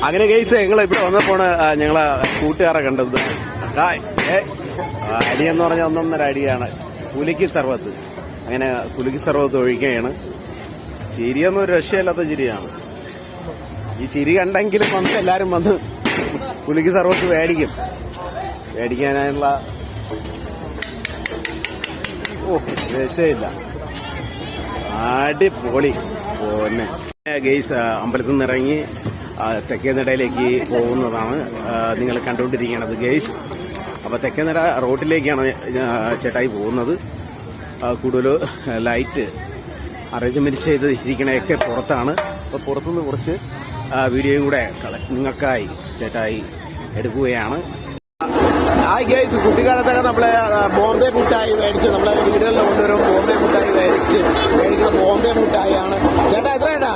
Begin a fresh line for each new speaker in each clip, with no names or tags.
അങ്ങനെ കേസ് ഞങ്ങൾ ഇവിടെ വന്നപ്പോണ് ഞങ്ങളെ കൂട്ടുകാരെ കണ്ടത്. അടിയെന്ന് പറഞ്ഞാൽ ഒന്നൊന്നര അടിയാണ്. കുലുക്കി സർവത്ത്. അങ്ങനെ കുലുക്കി സർവത്ത് ഒഴിക്കുകയാണ്. ചിരിയൊന്നും ഒരു രക്ഷയില്ലാത്ത ചിരിയാണ്. ഈ ചിരി കണ്ടെങ്കിലും വന്ന് എല്ലാരും വന്ന് കുലുക്കി സർവത്ത് മേടിക്കാനുള്ള രക്ഷയില്ല. അടിപൊളി. പിന്നെ ഗെയ്സ് അമ്പലത്തിൽ നിന്ന് ഇറങ്ങി തെക്കേനടയിലേക്ക് പോകുന്നതാണ് നിങ്ങൾ കണ്ടുകൊണ്ടിരിക്കുന്നത് ഗെയ്സ്. അപ്പൊ തെക്കേനട റോഡിലേക്കാണ് ചേട്ടായി പോകുന്നത്. കൂടുതൽ ലൈറ്റ് അറേഞ്ച്മെന്റ് ചെയ്ത് ഇരിക്കണയൊക്കെ പുറത്താണ്. അപ്പൊ പുറത്തുനിന്ന് കുറച്ച് വീഡിയോയും കൂടെ നിങ്ങൾക്കായി ചേട്ടായി എടുക്കുകയാണ്. ഗെയ്സ്, കുട്ടിക്കാലത്തൊക്കെ നമ്മളെ ബോംബെ മുട്ടായി മേടിച്ച് നമ്മളെ വീടുകളിൽ കൊണ്ടുവരും. ബോംബെ മുട്ടായി മേടിക്കുന്ന ബോംബെ മുട്ടായിയാണ്. ചേട്ടാ എത്ര ചേട്ടാ?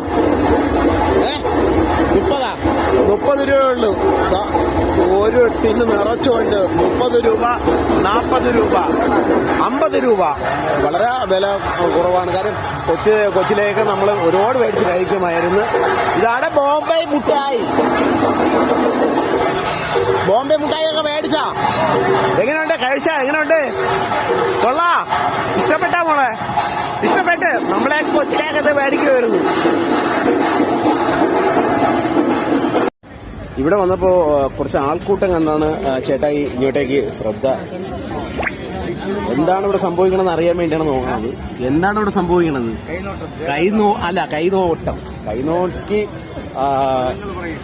30 രൂപയുള്ളൂ. ഒരു ടിന്ന് നിറച്ചുകൊണ്ട് 30 രൂപ, 40 രൂപ, 50 രൂപ. വളരെ വില കുറവാണ്. കാര്യം കൊച്ചിലേക്ക് നമ്മൾ ഒരുപാട് മേടിച്ച് കഴിക്കുമായിരുന്നു. ഇതാണ് ബോംബെ മുട്ടായി. ബോംബെ മുട്ടായിയൊക്കെ മേടിച്ചാ എങ്ങനെയുണ്ട്? കഴിച്ചാ എങ്ങനെയുണ്ട്? കൊള്ളാ? ഇഷ്ടപ്പെട്ടാ മോളെ? ഇഷ്ടപ്പെട്ട് നമ്മളെ കൊച്ചിലേക്കത് മേടിക്കുമായിരുന്നു. ഇവിടെ വന്നപ്പോ കുറച്ച് ആൾക്കൂട്ടം കണ്ടാണ് ചേട്ടായി ഇങ്ങോട്ടേക്ക് ശ്രദ്ധ. എന്താണ് ഇവിടെ സംഭവിക്കണമെന്ന് അറിയാൻ വേണ്ടിയാണ് നോക്കുന്നത്. എന്താണ് ഇവിടെ സംഭവിക്കണത്? കൈനോട്ടം. കൈനോട്ടിക്ക്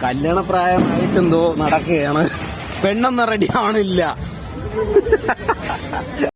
കല്യാണപ്രായമായിട്ടെന്തോ നടക്കുകയാണ്. പെണ്ണൊന്നും റെഡി ആവണില്ല.